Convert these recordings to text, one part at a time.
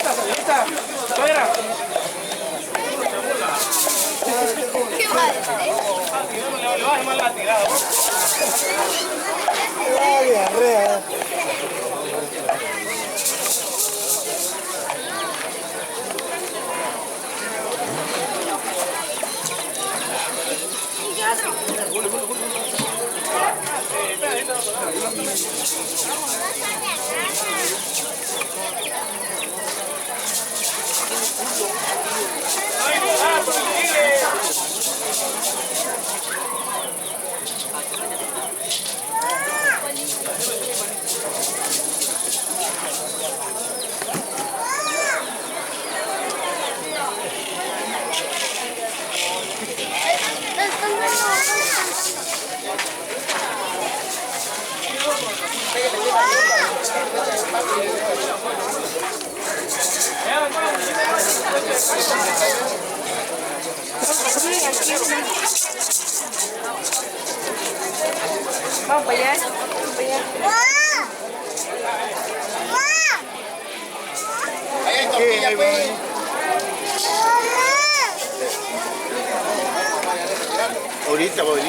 Saludita, suegra. ¿Qué madre? Le baje más la tirada. Ay, diarrea. Vamos para allá. Vamos para allá. Ahí hay tortilla, pues. Ahorita voy.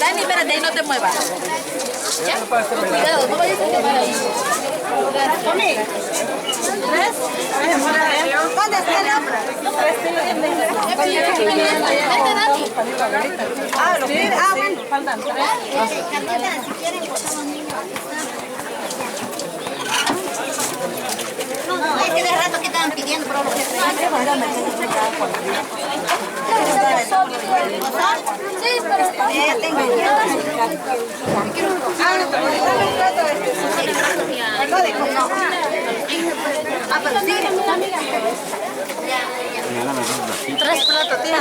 Dani, espérate, ahí no te muevas. ¿Ya? Cuidado, no vayas a quemar ahí. Tommy. ¿Tres? ¿Dónde está el hombre? Vente, Dani. Ah, ¿lo quiere? Ah, bueno. Faltan tres. Si quieren, cortamos niños. No, es que de rato que estaban pidiendo, pero lo que se hace. Sí, pero tengo pero sí. Tres platos, tía.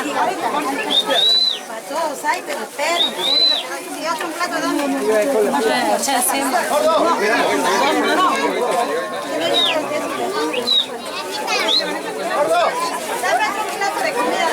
Para todos hay, pero esperen. ¿Y otro plato dónde? Sí. No. Dame otro plato de comida.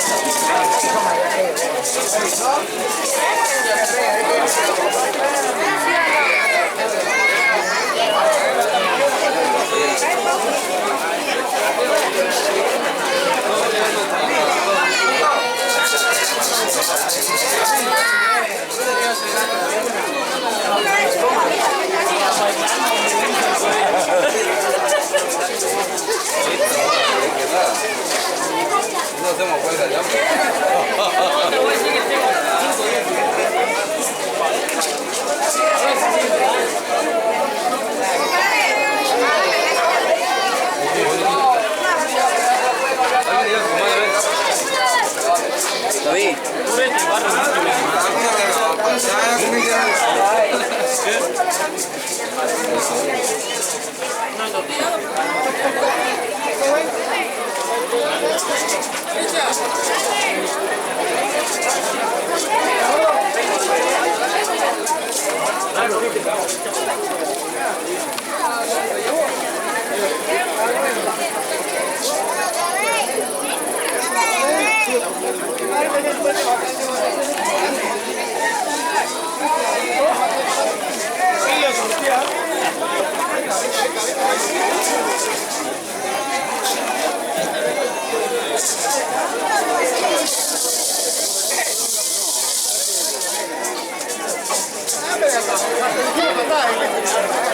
David. Dai.